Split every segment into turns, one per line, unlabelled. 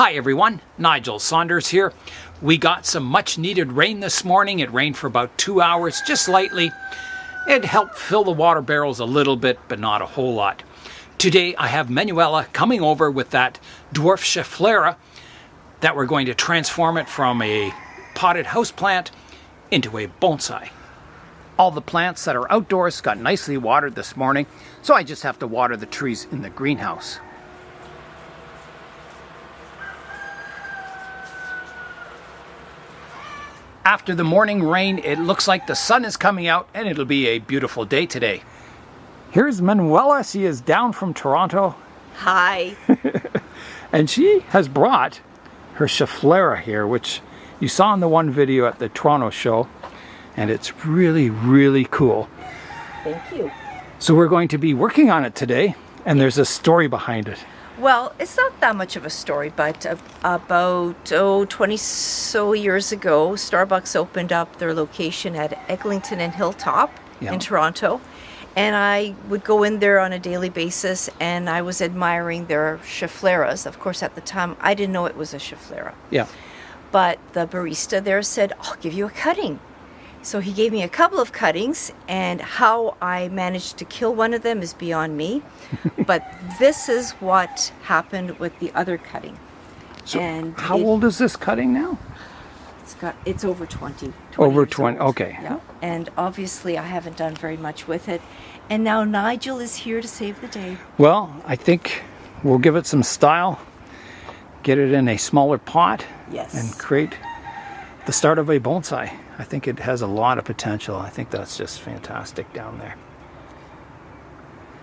Hi everyone, Nigel Saunders here. We got some much needed rain this morning. It rained for about 2 hours, just lightly. It helped fill the water barrels a little bit, but not a whole lot. Today I have Manuela coming over with that dwarf Schefflera that we're going to transform it from a potted houseplant into a bonsai. All the plants that are outdoors got nicely watered this morning, so I just have to water the trees in the greenhouse. After the morning rain, it looks like the sun is coming out and it'll be a beautiful day today. Here's Manuela. She is down from Toronto.
Hi.
And she has brought her Schefflera here, which you saw in the one video at the Toronto show. And it's really, really cool.
Thank you.
So we're going to be working on it today, and there's a story behind it.
Well, it's not that much of a story, but about 20 so years ago, Starbucks opened up their location at Eglinton and Hilltop in Toronto. And I would go in there on a daily basis, and I was admiring their Scheffleras. Of course, at the time, I didn't know it was a Schefflera.
Yeah.
But the barista there said, I'll give you a cutting. So he gave me a couple of cuttings, and how I managed to kill one of them is beyond me. But this is what happened with the other cutting.
So
and
how old is this cutting now?
It's over 20.
Over 20, okay.
Yeah. And obviously I haven't done very much with it. And now Nigel is here to save the day.
Well, I think we'll give it some style, get it in a smaller pot,
Yes.
and create the start of a bonsai. I think it has a lot of potential. I think that's just fantastic down there.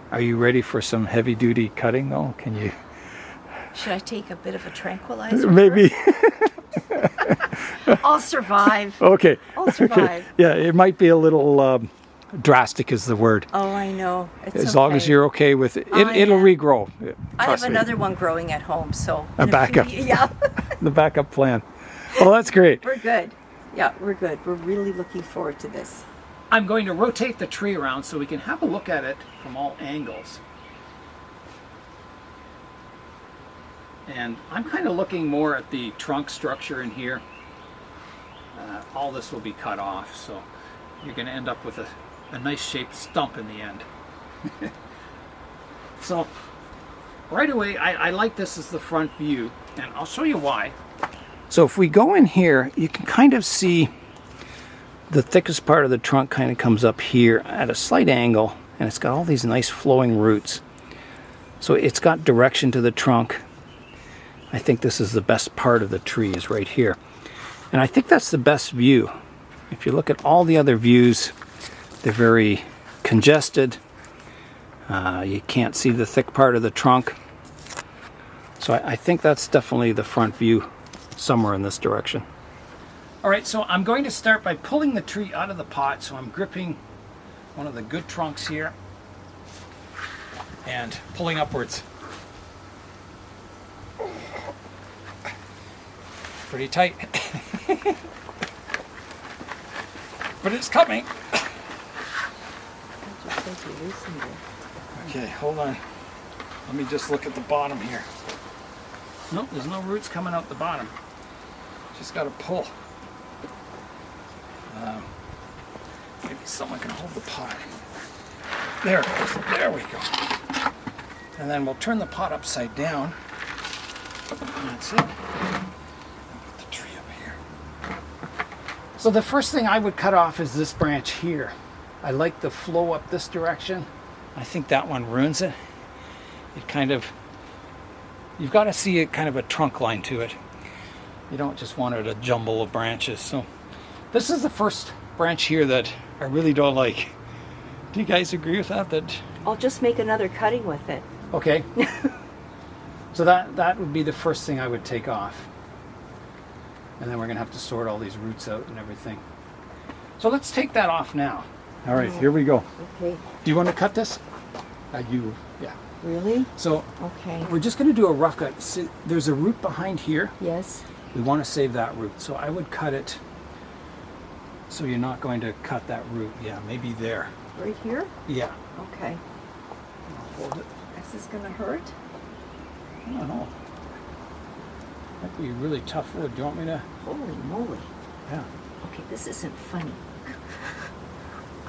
Are you ready for some heavy duty cutting though? Can you?
Should I take a bit of a tranquilizer?
Maybe.
I'll survive.
Okay.
I'll survive.
Okay. Yeah, it might be a little drastic is the word.
Oh, I know. It's
as long as you're okay with it. It'll regrow.
I have another one growing at home, so.
A backup.
Yeah.
The backup plan. Well, that's great.
We're good. Yeah, we're good. We're really looking forward to this.
I'm going to rotate the tree around so we can have a look at it from all angles. And I'm kind of looking more at the trunk structure in here. All this will be cut off, so you're going to end up with a nice shaped stump in the end. So right away, I like this as the front view, and I'll show you why. So if we go in here, you can kind of see the thickest part of the trunk kind of comes up here at a slight angle, and it's got all these nice flowing roots. So it's got direction to the trunk. I think this is the best part of the tree is right here. And I think that's the best view. If you look at all the other views, they're very congested. You can't see the thick part of the trunk. So I think that's definitely the front view, somewhere in this direction. All right, so I'm going to start by pulling the tree out of the pot. So I'm gripping one of the good trunks here and pulling upwards. Pretty tight. But it's coming. Okay, hold on. Let me just look at the bottom here. Nope, there's no roots coming out the bottom. Just got to pull. Maybe someone can hold the pot. There it goes. There we go. And then we'll turn the pot upside down. And that's it. Put the tree up here. So the first thing I would cut off is this branch here. I like the flow up this direction. I think that one ruins it. It kind of, you've got to see it kind of a trunk line to it. You don't just want it a jumble of branches. So this is the first branch here that I really don't like. Do you guys agree with that?
I'll just make another cutting with it.
Okay. So that would be the first thing I would take off. And then we're going to have to sort all these roots out and everything. So let's take that off now. All right, here we go.
Okay.
Do you want to cut this? Yeah.
Really?
So
okay.
We're just going to do a rough cut. See, there's a root behind here.
Yes.
We want to save that root. So I would cut it so you're not going to cut that root. Yeah, maybe there.
Right here?
Yeah.
Okay.
Hold it.
This is going to hurt?
I don't know. Might be really tough wood. Do you want me to?
Holy moly.
Yeah.
Okay, this isn't funny.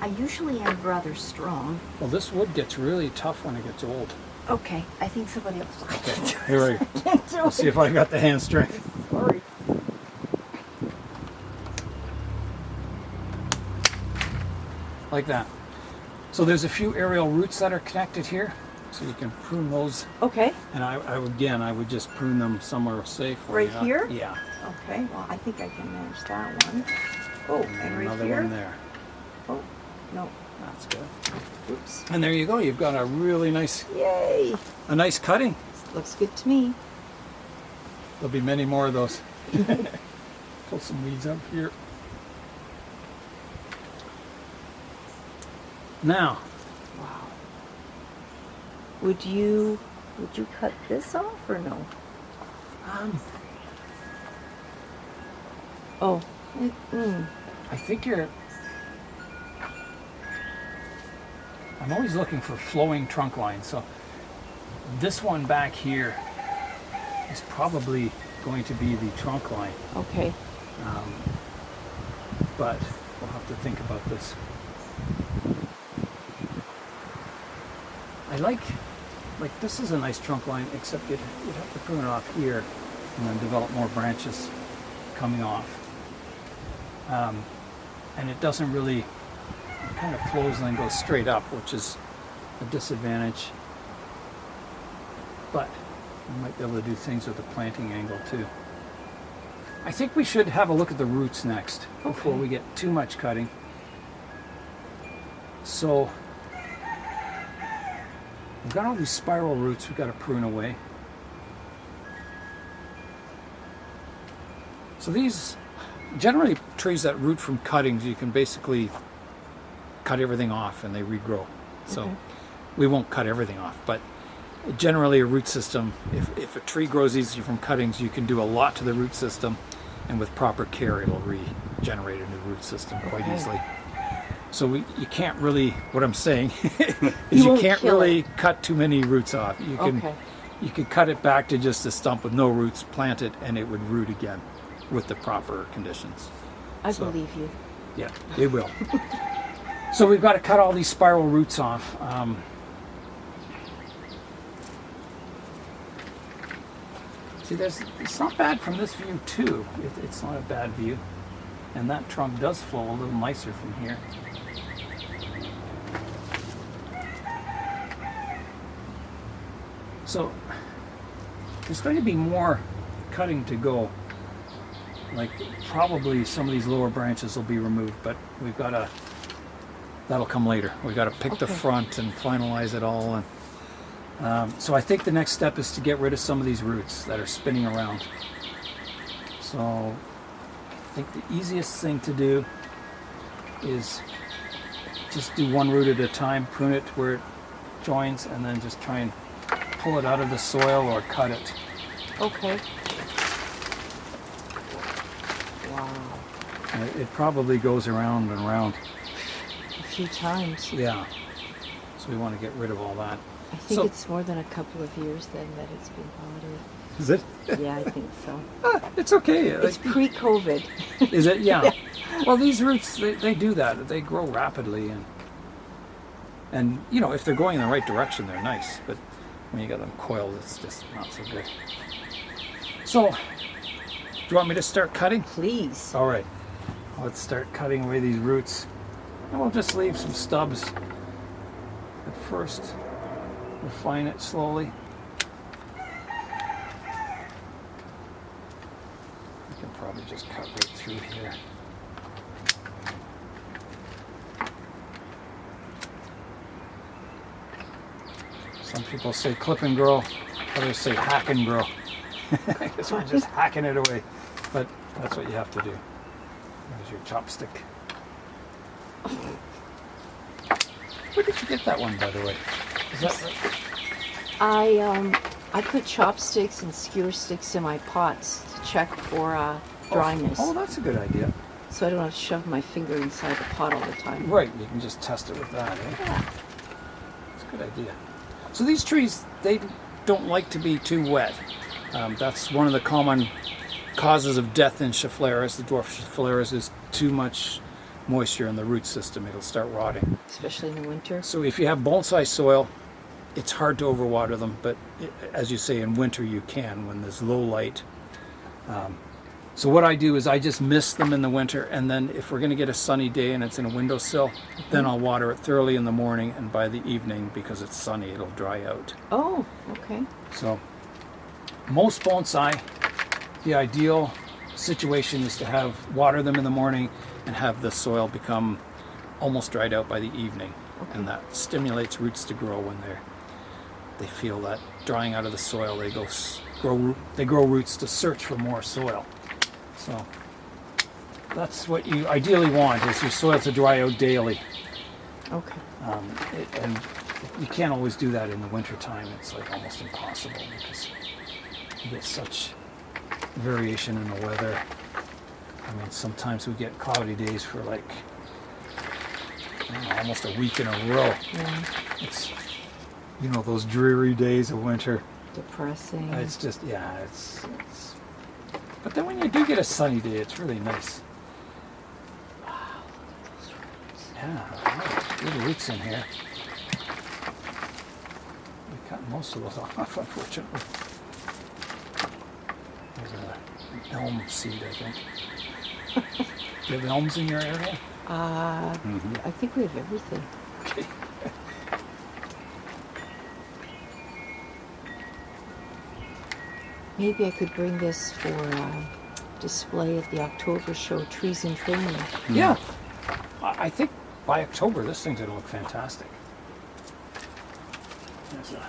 I usually am rather strong.
Well, this wood gets really tough when it gets old.
Okay, I think somebody else.
Okay, here we go. Let's see if I got the hand strength.
Sorry.
Like that. So there's a few aerial roots that are connected here, so you can prune those.
Okay.
And I would just prune them somewhere safe.
Right here?
Yeah.
Okay, well, I think I can manage that one. Oh, and right
Another
here.
one there.
Oh, no.
That's good.
Oops.
And there you go. You've got a really nice,
Yay.
a nice cutting.
Looks good to me.
There'll be many more of those. Pull some weeds up here. Now,
Wow. Would you cut this off or no? Oh.
I think I'm always looking for flowing trunk lines. So this one back here is probably going to be the trunk line.
Okay.
But we'll have to think about this. I like this is a nice trunk line, except you'd have to prune it off here and then develop more branches coming off. And it doesn't really, it kind of flows and then goes straight up, which is a disadvantage. But we might be able to do things with the planting angle too. I think we should have a look at the roots next before we get too much cutting. So we've got all these spiral roots we've got to prune away. So these, generally trees that root from cuttings, you can basically cut everything off and they regrow. So we won't cut everything off, but generally a root system, if a tree grows easily from cuttings, you can do a lot to the root system, and with proper care it'll regenerate a new root system quite easily. So you can't really, what I'm saying is you can't really cut too many roots off. You can cut it back to just a stump with no roots, plant it, and it would root again with the proper conditions.
I believe you.
Yeah, it will. So we've got to cut all these spiral roots off. See, it's not bad from this view too. It's not a bad view. And that trunk does flow a little nicer from here. So there's going to be more cutting to go. Like probably some of these lower branches will be removed, but we've got to, that'll come later. We've got to pick the front and finalize it all. And so I think the next step is to get rid of some of these roots that are spinning around. So I think the easiest thing to do is just do one root at a time, prune it to where it joins, and then just try and pull it out of the soil or cut it.
Okay. Wow.
And it probably goes around and around.
A few times.
Yeah. So we want to get rid of all that.
I think it's more than a couple of years then that it's been potted.
Is it?
Yeah, I think so.
It's okay.
It's pre-COVID.
Is it? Yeah. Well, these roots, they do that. They grow rapidly, and you know, if they're going in the right direction, they're nice. But when you got them coiled, it's just not so good. So, do you want me to start cutting?
Please.
All right. Let's start cutting away these roots, and we'll just leave some stubs at first. Refine it slowly. We can probably just cut right through here. Some people say clip and grow, others say hack and grow. I guess we're just hacking it away, but that's what you have to do. There's your chopstick. Where did you get that one, by the way? Is that right?
I put chopsticks and skewer sticks in my pots to check for dryness.
Oh, that's a good idea.
So I don't have to shove my finger inside the pot all the time.
Right, you can just test it with that, eh?
Yeah.
That's a good idea. So these trees, they don't like to be too wet. That's one of the common causes of death in Scheffleras, the dwarf Scheffleras, is too much moisture in the root system. It'll start rotting.
Especially in the winter.
So if you have bonsai soil, it's hard to overwater them, but as you say, in winter you can when there's low light. So what I do is I just mist them in the winter, and then if we're going to get a sunny day and it's in a windowsill, then I'll water it thoroughly in the morning, and by the evening, because it's sunny, it'll dry out.
Oh, okay.
So most bonsai, the ideal situation is to water them in the morning and have the soil become almost dried out by the evening. Okay. And that stimulates roots to grow when they feel that drying out of the soil. They grow roots to search for more soil. So that's what you ideally want, is your soil to dry out daily.
Okay.
And you can't always do that in the winter time. It's like almost impossible because you get such variation in the weather. I mean, sometimes we get cloudy days for like almost a week in a row.
Yeah.
It's, those dreary days of winter.
Depressing.
It's just, it's. But then when you do get a sunny day, it's really nice.
Wow, look at those roots.
Yeah, good roots in here. We cut most of those off, unfortunately. There's an elm seed, I think. Do you have elms in your area?
I think we have everything.
Okay.
Maybe I could bring this for display at the October show, Trees in Training.
Yeah. I think by October this thing's going to look fantastic. There's a...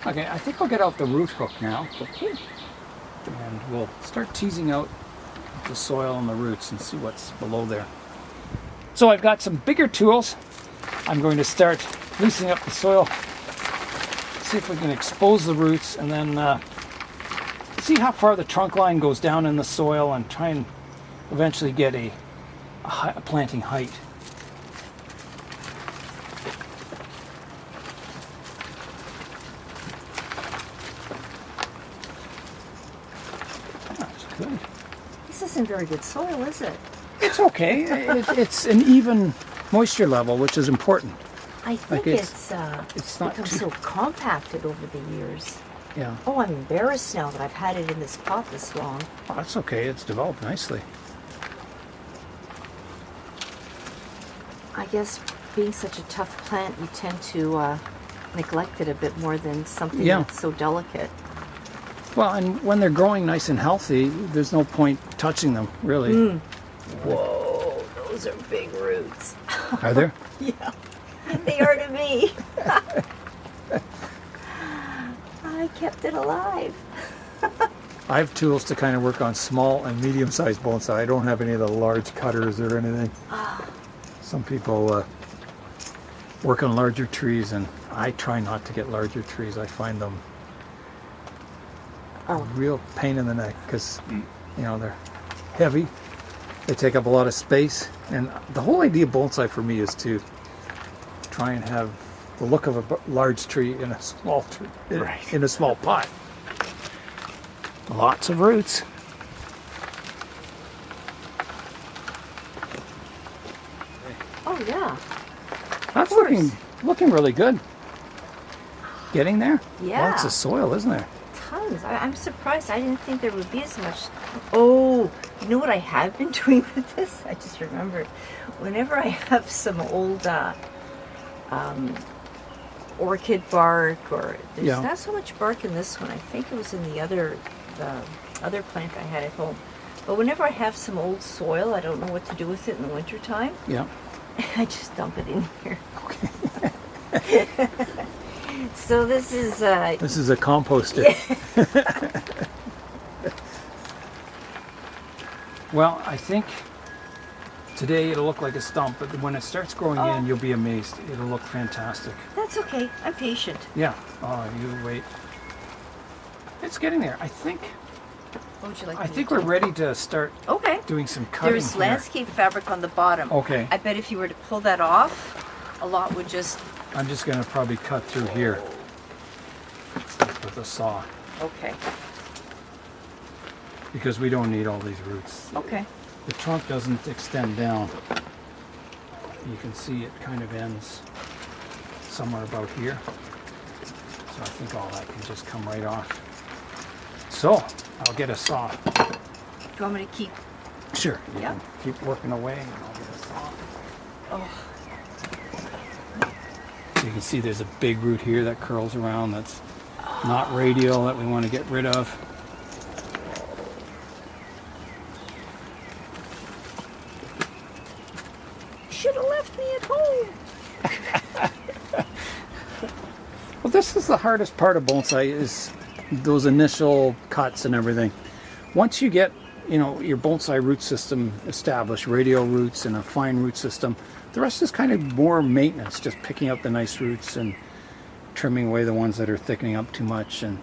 Okay, I think I'll get out the root hook now.
Okay.
And we'll start teasing out the soil and the roots and see what's below there. So I've got some bigger tools. I'm going to start loosening up the soil, see if we can expose the roots, and then see how far the trunk line goes down in the soil and try and eventually get a planting height. Good.
This isn't very good soil, is it?
It's okay. It's an even moisture level, which is important.
I think
Like
it's
not
become
too-
so compacted over the years.
Yeah.
Oh, I'm embarrassed now that I've had it in this pot this long.
Oh, that's okay. It's developed nicely.
I guess being such a tough plant, you tend to neglect it a bit more than something that's so delicate.
Well, and when they're growing nice and healthy, there's no point touching them, really.
Whoa, those are big roots.
Are there?
Yeah, they are to me. I kept it alive.
I have tools to kind of work on small and medium-sized bonsai. I don't have any of the large cutters or anything. Some people work on larger trees, and I try not to get larger trees. I find them a real pain in the neck because, they're heavy. They take up a lot of space. And the whole idea of bonsai for me is to try and have the look of a large tree in a small tree, in a small pot. Lots of roots.
Oh yeah.
That's looking really good. Getting there?
Yeah.
Lots of soil, isn't there?
Tons. I'm surprised. I didn't think there would be as much. Oh, you know what I have been doing with this? I just remembered. Whenever I have some old orchid bark, or there's not so much bark in this one. I think it was in the other plant I had at home. But whenever I have some old soil, I don't know what to do with it in the wintertime.
Yeah.
I just dump it in here.
Okay.
So this is
a composter. Well, I think today it'll look like a stump, but when it starts growing in, you'll be amazed. It'll look fantastic.
That's okay. I'm patient.
Yeah. Oh, you wait. It's getting there. I think
What would you like?
I
me
think
to
we're
do?
ready to start
Okay.
doing some cutting
There's
here.
landscape fabric on the bottom.
Okay.
I bet if you were to pull that off, a lot would just.
I'm just going to probably cut through here with a saw
Okay.
because we don't need all these roots.
Okay.
The trunk doesn't extend down. You can see it kind of ends somewhere about here. So I think all that can just come right off. So I'll get a saw.
Do you want me to keep?
Sure. You
Yeah.
can keep working away and I'll get a saw.
Oh,
You can see there's a big root here that curls around that's not radial that we want to get rid of.
should have left me at home.
Well, this is the hardest part of bonsai is those initial cuts and everything. Once you get, your bonsai root system established, radial roots and a fine root system, the rest is kind of more maintenance, just picking up the nice roots and trimming away the ones that are thickening up too much and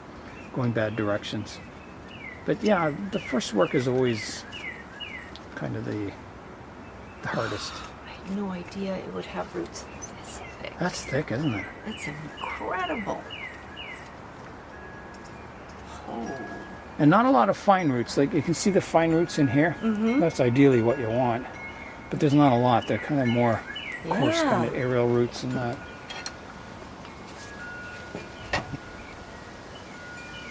going bad directions. But yeah, the first work is always kind of the hardest.
I had no idea it would have roots this thick.
That's thick, isn't it?
That's incredible. Oh.
And not a lot of fine roots. Like you can see the fine roots in here.
Mm-hmm.
That's ideally what you want. But there's not a lot. They're kind of more coarse
Yeah.
kind of aerial roots and that.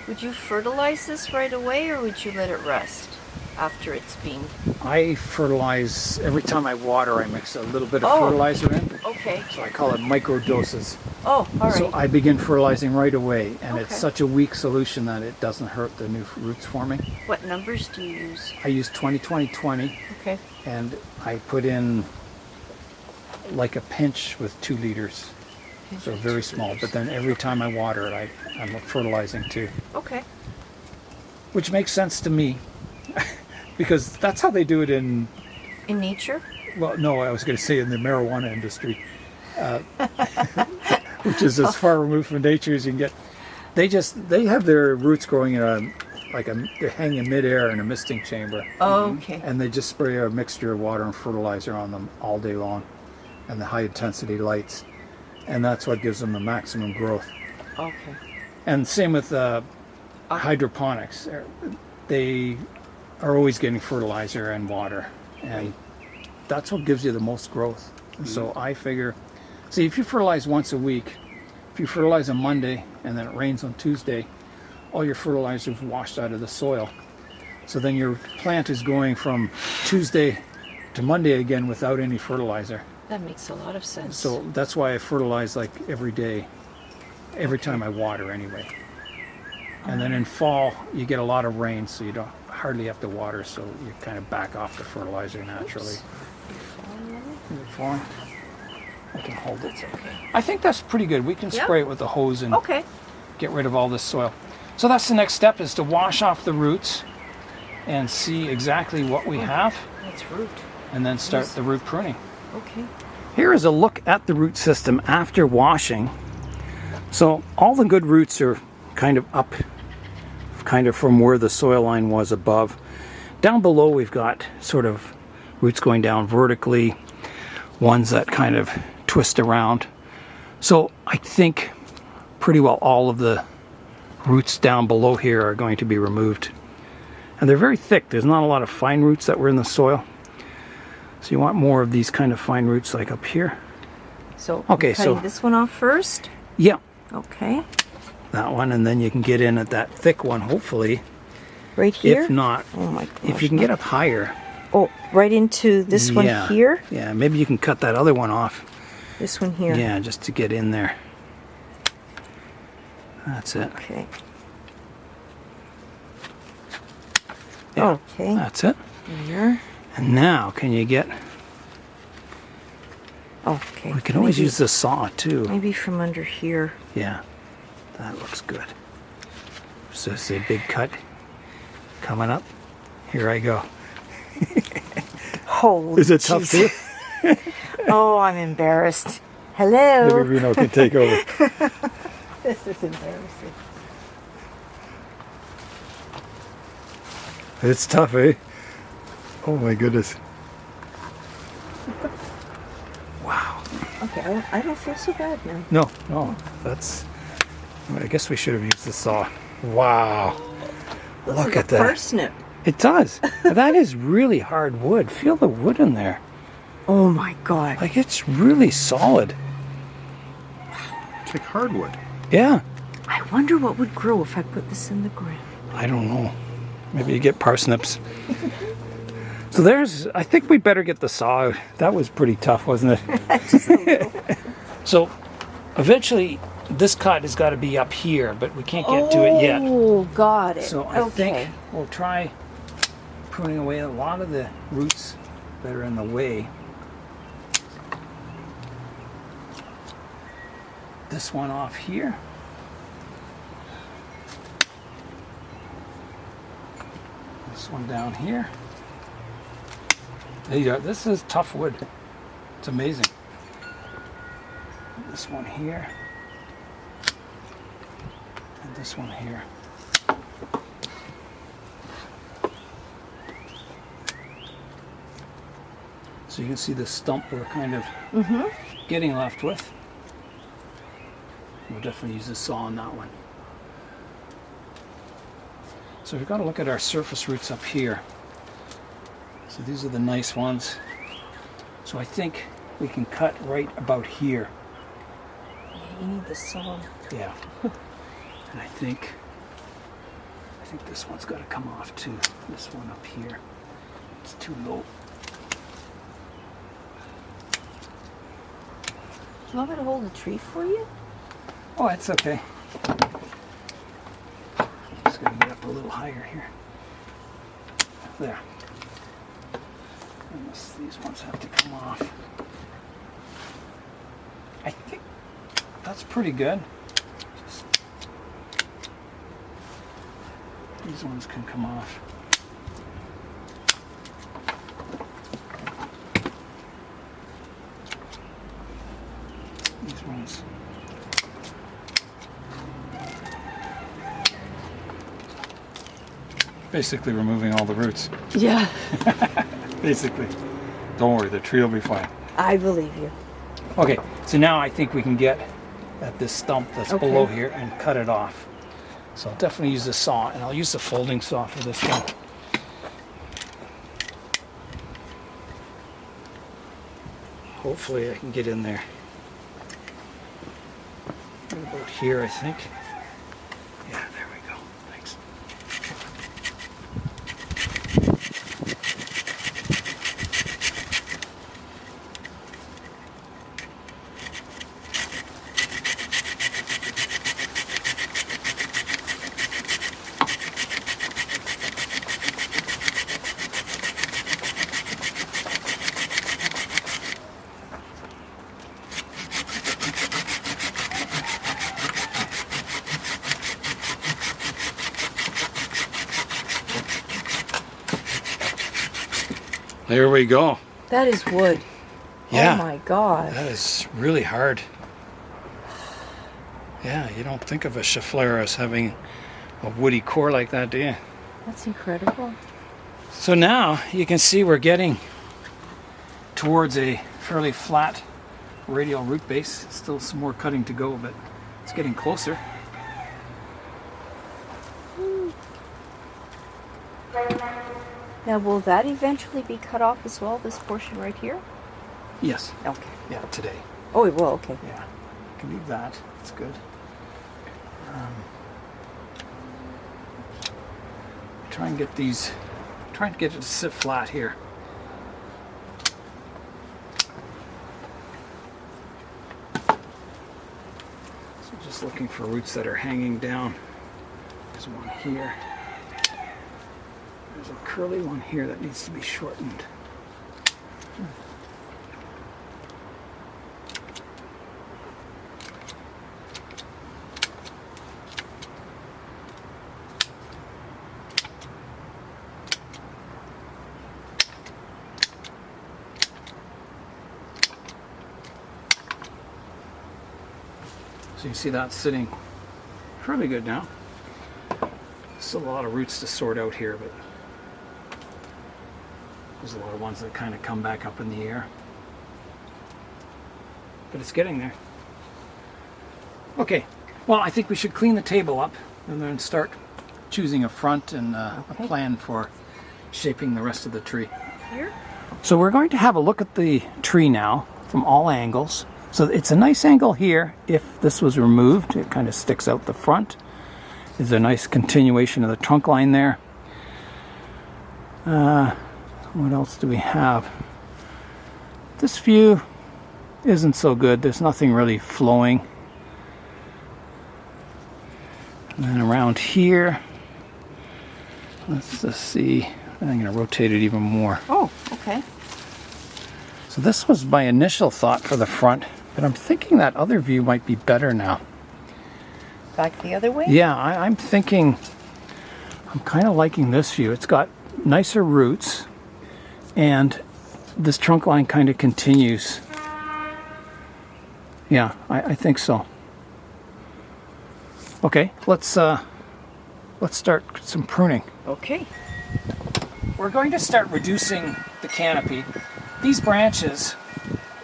Would you fertilize this right away, or would you let it rest after it's been?
I fertilize, every time I water, I mix a little bit of
Oh.
fertilizer in.
Okay.
So I call it micro doses.
Oh, all right.
So I begin fertilizing right away. And it's
Okay.
such a weak solution that it doesn't hurt the new roots forming.
What numbers do you use?
I use 20-20-20
Okay.
and I put in like a pinch with 2 liters. So very small, but then every time I water it, I'm fertilizing too.
Okay.
Which makes sense to me, because that's how they do it in,
In nature?
well, no, I was going to say in the marijuana industry, which is as far removed from nature as you can get. They have their roots growing in they hang in midair in a misting chamber,
Okay.
and they just spray a mixture of water and fertilizer on them all day long, and the high intensity lights. And that's what gives them the maximum growth.
Okay.
And same with hydroponics. They are always getting fertilizer and water. And that's what gives you the most growth. And so I figure, see, if you fertilize once a week, if you fertilize on Monday and then it rains on Tuesday, all your fertilizer is washed out of the soil. So then your plant is going from Tuesday to Monday again without any fertilizer.
That makes a lot of sense.
So that's why I fertilize like every day, every time I water anyway. And then in fall, you get a lot of rain, so you don't hardly have to water, so you kind of back off the fertilizer naturally. Is it falling? I can hold it.
It's okay.
I think that's pretty good. We can
Yeah.
spray it with the hose and
Okay.
get rid of all this soil. So that's the next step, is to wash off the roots and see exactly what we have,
That's root.
and then start the root pruning.
Okay.
Here is a look at the root system after washing. So all the good roots are kind of up, kind of from where the soil line was above. Down below we've got sort of roots going down vertically, ones that kind of twist around. So I think pretty well all of the roots down below here are going to be removed. And they're very thick. There's not a lot of fine roots that were in the soil. So you want more of these kind of fine roots like up here.
So
Okay,
I'm cutting
so-
this one off first.
Yeah,
Okay.
that one, and then you can get in at that thick one, hopefully.
Right here.
If not,
Oh my gosh.
if you can get up higher.
Oh, right into this one
Yeah.
here.
Yeah, maybe you can cut that other one off.
This one here.
Yeah, just to get in there. That's it.
Okay.
Yeah.
Okay.
That's it.
There.
And now, can you get...
Okay.
We can always
Maybe-
use the saw, too.
Maybe from under here.
Yeah, that looks good. So it's a big cut coming up. Here I go.
Oh.
Is it tough, too?
Oh, I'm embarrassed. Hello.
Maybe Reno can take over.
This is embarrassing.
It's tough, eh? Oh my goodness. Wow.
Okay, I don't feel so bad now.
No, that's... I guess we should have used the saw. Wow.
Looks
Look
like
at
a
that.
parsnip.
It does. That is really hard wood. Feel the wood in there.
Oh my God.
Like, it's really solid.
It's like hardwood.
Yeah.
I wonder what would grow if I put this in the ground.
I don't know. Maybe you get parsnips. So there's, I think we better get the saw out. That was pretty tough, wasn't it?
Just a little.
So eventually this cut has got to be up here, but we can't get to it yet.
Oh, got it.
So I think we'll try pruning away a lot of the roots that are in the way. This one off here. This one down here. There you go. This is tough wood. It's amazing. This one here. And this one here. So you can see the stump we're kind of getting left with. We'll definitely use the saw on that one. So we've got to look at our surface roots up here. So these are the nice ones. So I think we can cut right about here.
Yeah, you need the saw.
Yeah. And I think this one's got to come off too. This one up here. It's too low.
Do you want me to hold the tree for you?
Oh, it's okay. Just gotta get up a little higher here. There. Unless these ones have to come off. I think that's pretty good. Just, these ones can come off. These ones. Basically removing all the roots.
Yeah.
Basically. Don't worry, the tree will be fine.
I believe you.
Okay, so now I think we can get at this stump that's below here and cut it off. So I'll definitely use the saw, and I'll use the folding saw for this one. Hopefully I can get in there. Right about here, I think. Yeah, there we go. Thanks. There we go.
That is wood.
Yeah.
Oh my God.
That is really hard. Yeah, you don't think of a Schefflera as having a woody core like that, do you?
That's incredible.
So now you can see we're getting towards a fairly flat radial root base. Still some more cutting to go, but it's getting closer.
Now, will that eventually be cut off as well, this portion right here?
Yes.
Okay.
Yeah, today.
Oh, it will, okay.
Yeah. Can leave that. It's good. Try and get these, trying to get it to sit flat here. So just looking for roots that are hanging down. There's one here. There's a curly one here that needs to be shortened. So you see that sitting fairly good now. Still a lot of roots to sort out here, but There's a lot of ones that kind of come back up in the air. But it's getting there. Okay, well, I think we should clean the table up and then start choosing a front and a plan for shaping the rest of the tree.
Here?
So we're going to have a look at the tree now from all angles. So it's a nice angle here. If this was removed, it kind of sticks out the front. There's a nice continuation of the trunk line there. What else do we have? This view isn't so good. There's nothing really flowing. And then around here, let's just see. I'm going to rotate it even more.
Oh, okay.
So this was my initial thought for the front, but I'm thinking that other view might be better now.
Back the other way?
Yeah, I'm thinking, I'm kind of liking this view. It's got nicer roots, and this trunk line kind of continues. Yeah, I think so. Okay, let's start some pruning.
Okay.
We're going to start reducing the canopy. These branches,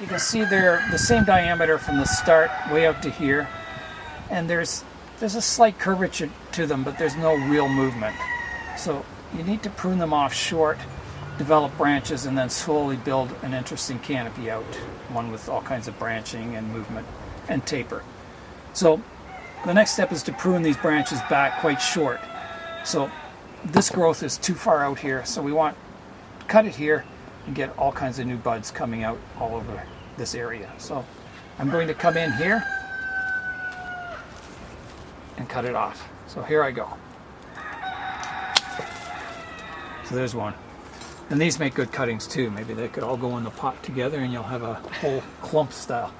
you can see they're the same diameter from the start way out to here, and there's a slight curvature to them, but there's no real movement. So you need to prune them off short, develop branches, and then slowly build an interesting canopy out, one with all kinds of branching and movement and taper. So the next step is to prune these branches back quite short. So this growth is too far out here, so we want to cut it here and get all kinds of new buds coming out all over this area. So I'm going to come in here and cut it off. So here I go. So there's one. And these make good cuttings too. Maybe they could all go in the pot together and you'll have a whole clump style.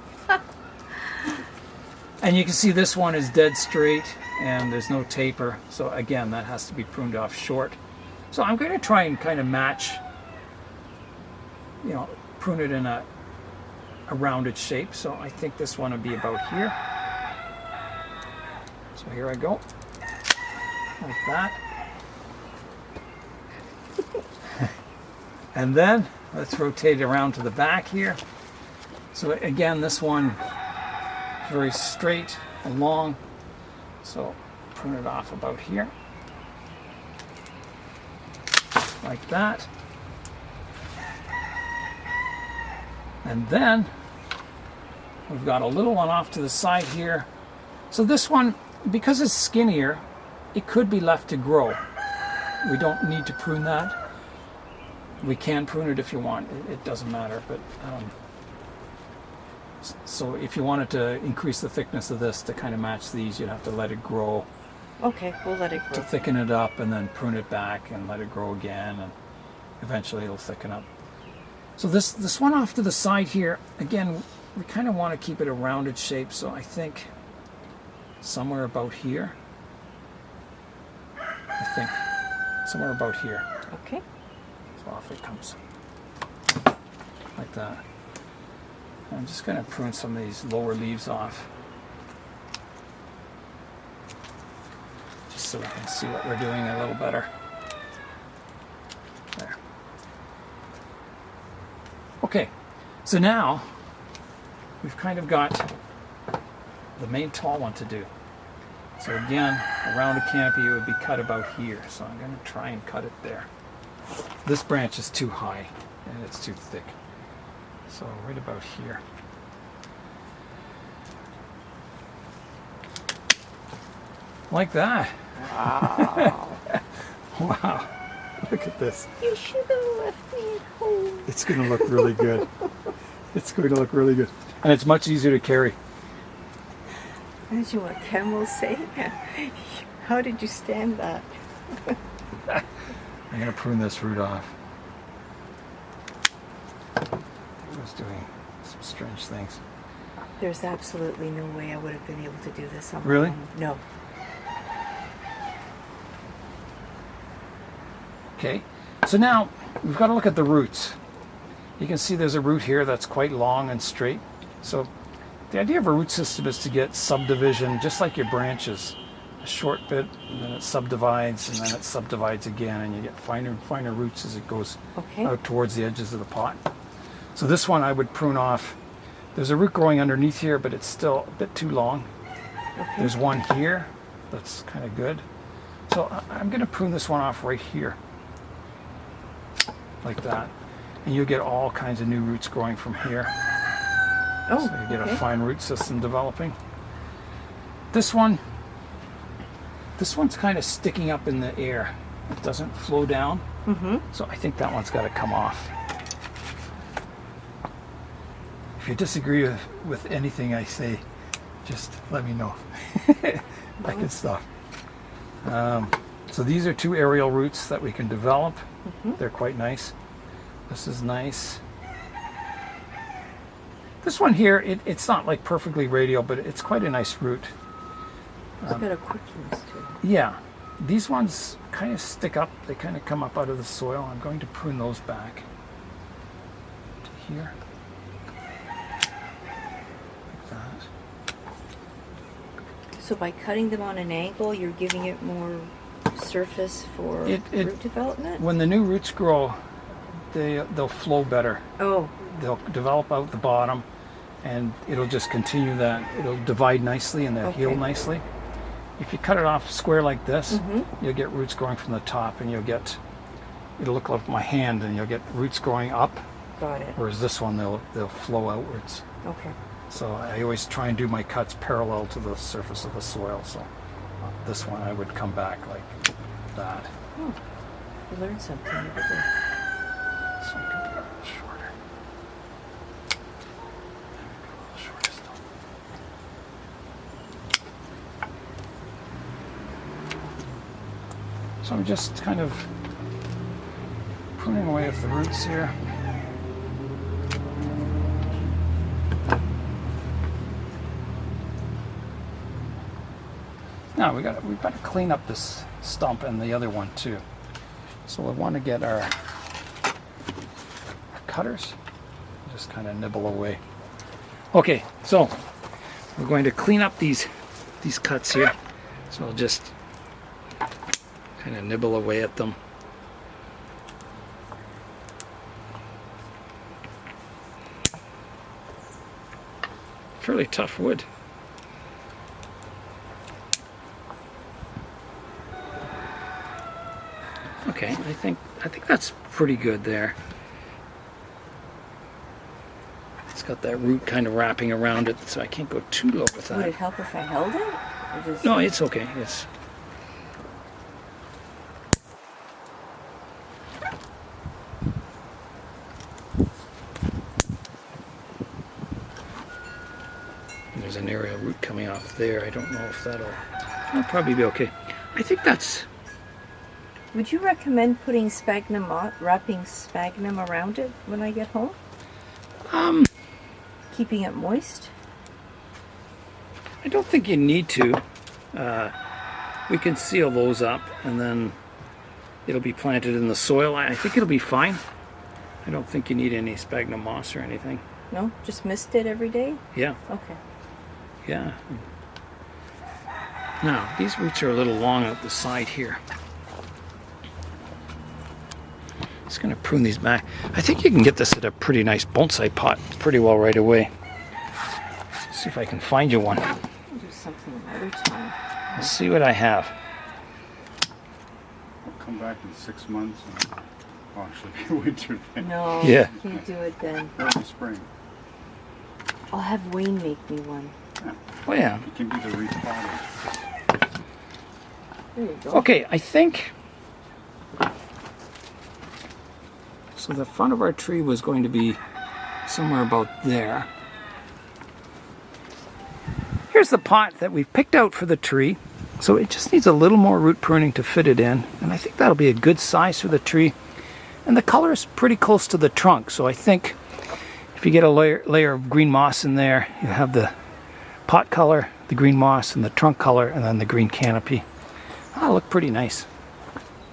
And you can see this one is dead straight and there's no taper. So again, that has to be pruned off short. So I'm going to try and kind of match, prune it in a rounded shape. So I think this one would be about here. So here I go, like that. And then let's rotate it around to the back here. So again, this one is very straight and long. So prune it off about here, like that. And then we've got a little one off to the side here. So this one, because it's skinnier, it could be left to grow. We don't need to prune that. We can prune it if you want. It doesn't matter. But so if you wanted to increase the thickness of this to kind of match these, you'd have to let it grow.
Okay, we'll let it grow.
To thicken it up and then prune it back and let it grow again, and eventually it'll thicken up. So this one off to the side here, again, we kind of want to keep it a rounded shape. So I think somewhere about here. I think somewhere about here.
Okay.
So off it comes. Like that. I'm just going to prune some of these lower leaves off. Just so we can see what we're doing a little better. There. Okay, so now we've kind of got the main tall one to do. So again, a rounded canopy would be cut about here. So I'm going to try and cut it there. This branch is too high and it's too thick. So right about here. Like that.
Wow.
Wow. Look at this.
You should have left me at home.
It's going to look really good. It's going to look really good. And it's much easier to carry.
Imagine what Ken will say. How did you stand that?
I'm going to prune this root off. I was doing some strange things.
There's absolutely no way I would have been able to do this on my
Really?
own. No.
Okay, so now we've got to look at the roots. You can see there's a root here that's quite long and straight. So the idea of a root system is to get subdivision, just like your branches, a short bit, and then it subdivides, and then it subdivides again, and you get finer and finer roots as it goes out towards the edges of the pot. So this one I would prune off. There's a root growing underneath here, but it's still a bit too long. There's one here that's kind of good. So I'm going to prune this one off right here, like that. And you'll get all kinds of new roots growing from here.
Oh,
so you get a fine root system developing. This one's kind of sticking up in the air. It doesn't flow down. So I think that one's got to come off. If you disagree with anything I say, just let me know. That good stuff. So these are two aerial roots that we can develop. They're quite nice. This is nice. This one here, it's not like perfectly radial, but it's quite a nice root.
It's got a quirkiness to it.
Yeah. These ones kind of stick up. They kind of come up out of the soil. I'm going to prune those back to here. Like that.
So by cutting them on an angle, you're giving it more surface for root development?
When the new roots grow, they'll flow better.
Oh.
They'll develop out the bottom, and it'll just continue that. It'll divide nicely and they'll heal nicely. If you cut it off square like this, you'll get roots growing from the top, and it'll look like my hand, and you'll get roots growing up.
Got it.
Whereas this one, they'll flow outwards.
Okay.
So I always try and do my cuts parallel to the surface of the soil. So this one I would come back like that.
Oh, you learned something every day.
This one can be a little shorter. Maybe a little shorter still. So I'm just kind of pruning away at the roots here. Now we've got to clean up this stump and the other one too. So we want to get our cutters, just kind of nibble away. Okay, so we're going to clean up these cuts here. So I'll just kind of nibble away at them. Fairly tough wood. Okay, I think that's pretty good there. It's got that root kind of wrapping around it, so I can't go too low with that.
Would it help if I held it? Or just...
No, it's okay. It's there's an aerial root coming off there. I don't know if that'll probably be okay. I think that's.
Would you recommend putting wrapping sphagnum around it when I get home? Keeping it moist?
I don't think you need to. We can seal those up, and then it'll be planted in the soil. I think it'll be fine. I don't think you need any sphagnum moss or anything.
No? Just mist it every day?
Yeah.
Okay.
Yeah. Now, these roots are a little long out the side here. Just going to prune these back. I think you can get this at a pretty nice bonsai pot pretty well right away. See if I can find you one.
I'll do something another time.
Let's see what I have.
I'll come back in 6 months and actually winter then.
No,
Yeah.
can't do it then.
Early spring.
I'll have Wayne make me one.
Yeah.
Oh yeah.
You can do the repotting.
There you go.
Okay, I think. So the front of our tree was going to be somewhere about there. Here's the pot that we've picked out for the tree. So it just needs a little more root pruning to fit it in. And I think that'll be a good size for the tree. And the color is pretty close to the trunk. So I think if you get a layer of green moss in there, you have the pot color, the green moss, and the trunk color, and then the green canopy. That'll look pretty nice.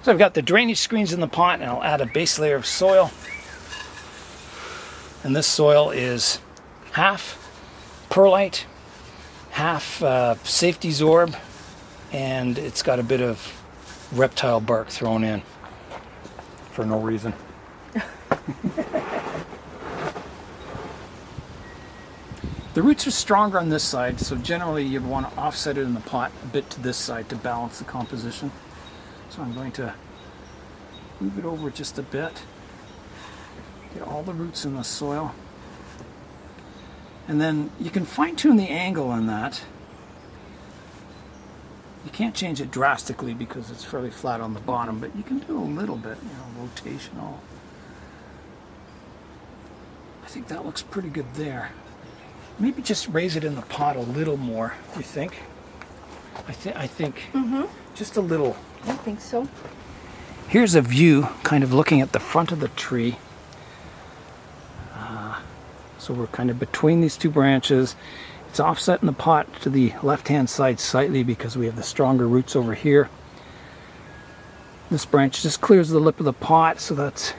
So I've got the drainage screens in the pot, and I'll add a base layer of soil. And this soil is half perlite, half safety zorb, and it's got a bit of reptile bark thrown in for no reason. The roots are stronger on this side, so generally you'd want to offset it in the pot a bit to this side to balance the composition. So I'm going to move it over just a bit, get all the roots in the soil, and then you can fine-tune the angle on that. You can't change it drastically because it's fairly flat on the bottom, but you can do a little bit, rotational. I think that looks pretty good there. Maybe just raise it in the pot a little more, do you think? I think just a little.
I think so.
Here's a view kind of looking at the front of the tree. So we're kind of between these two branches. It's offset in the pot to the left-hand side slightly because we have the stronger roots over here. This branch just clears the lip of the pot, so that's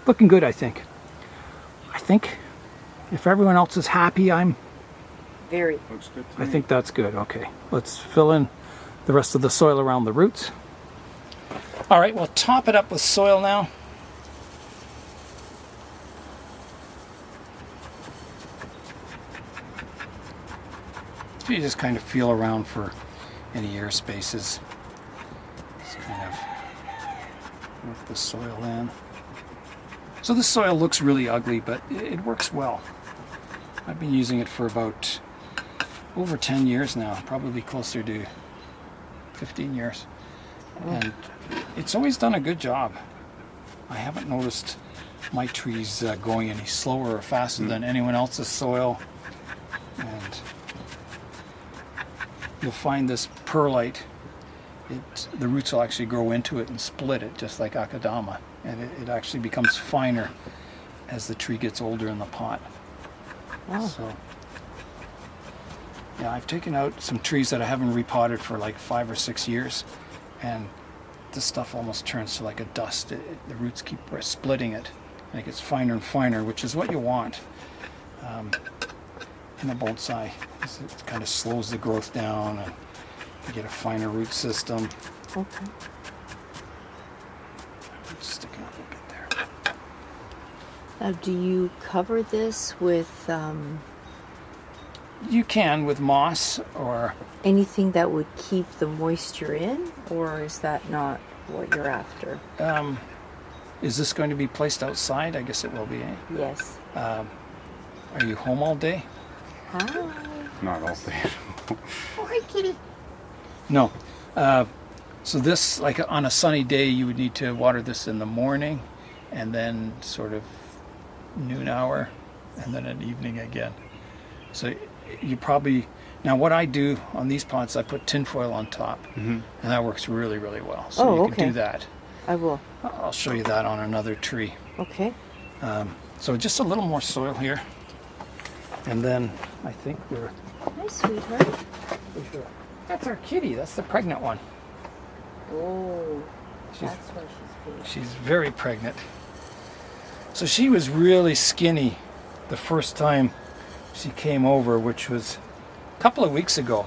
looking good, I think. If everyone else is happy, I'm...
Very.
Looks good to
I
me.
think that's good. Okay, let's fill in the rest of the soil around the roots. All right, we'll top it up with soil now. So you just kind of feel around for any air spaces. Just kind of work the soil in. So this soil looks really ugly, but it works well. I've been using it for about over 10 years now, probably closer to 15 years. And it's always done a good job. I haven't noticed my trees going any slower or faster than anyone else's soil. And you'll find this perlite, the roots will actually grow into it and split it, just like akadama. And it actually becomes finer as the tree gets older in the pot.
Wow.
So, yeah, I've taken out some trees that I haven't repotted for like 5 or 6 years, and this stuff almost turns to like a dust. The roots keep splitting it, and it gets finer and finer, which is what you want in a bonsai. It kind of slows the growth down, and you get a finer root system.
Okay.
Just sticking up a bit there.
Now, do you cover this with
You can with moss or
anything that would keep the moisture in, or is that not what you're after?
is this going to be placed outside? I guess it will be, eh?
Yes.
Are you home all day?
Hi.
Not all day.
Oh, hi, kitty.
No. So this, like on a sunny day, you would need to water this in the morning, and then sort of noon hour, and then an evening again. So you probably, now what I do on these pots, I put tinfoil on top, and that works really, really well. So you can do that.
I will.
I'll show you that on another tree.
Okay.
So just a little more soil here, and then I think we're...
Hi, sweetheart.
That's our kitty. That's the pregnant one.
Oh,
She's-
that's why she's big.
She's very pregnant. So she was really skinny the first time she came over, which was a couple of weeks ago.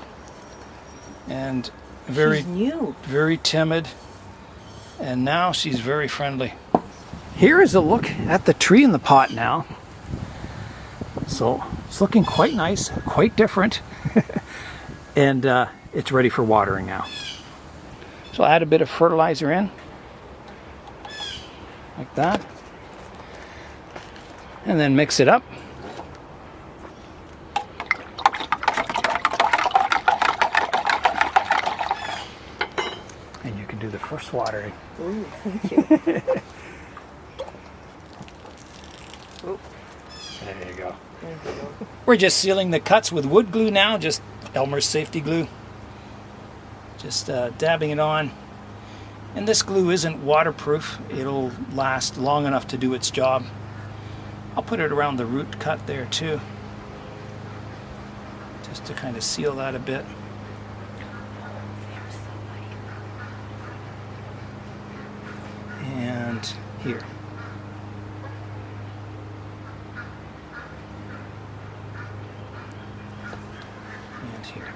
And
She's new.
very timid. And now she's very friendly. Here is a look at the tree in the pot now. So it's looking quite nice, quite different. And it's ready for watering now. So I'll add a bit of fertilizer in, like that. And then mix it up. And you can do the first watering.
Ooh, thank you.
There you go.
There you go.
We're just sealing the cuts with wood glue now, just Elmer's safety glue. Just dabbing it on. And this glue isn't waterproof. It'll last long enough to do its job. I'll put it around the root cut there too, just to kind of seal that a bit. And here. And here.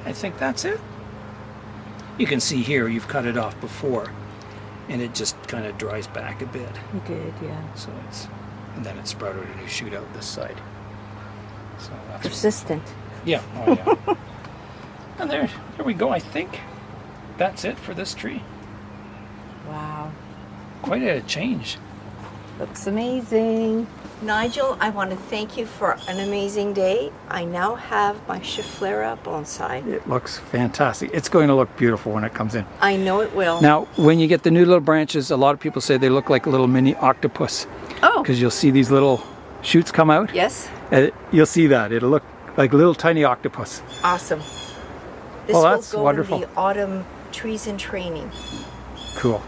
I think that's it. You can see here you've cut it off before, and it just kind of dries back a bit.
You did, yeah.
So it's, and then it sprouted a new shoot out this side. So that's
Persistent.
yeah, oh yeah. And there we go. I think that's it for this tree.
Wow.
Quite a change.
Looks amazing. Nigel, I want to thank you for an amazing day. I now have my Schefflera bonsai.
It looks fantastic. It's going to look beautiful when it comes in.
I know it will.
Now, when you get the new little branches, a lot of people say they look like a little mini octopus.
Oh.
Because you'll see these little shoots come out.
Yes.
And you'll see that. It'll look like little tiny octopus.
Awesome. This
Well,
will
that's
go
wonderful.
in the autumn trees in training.
Cool.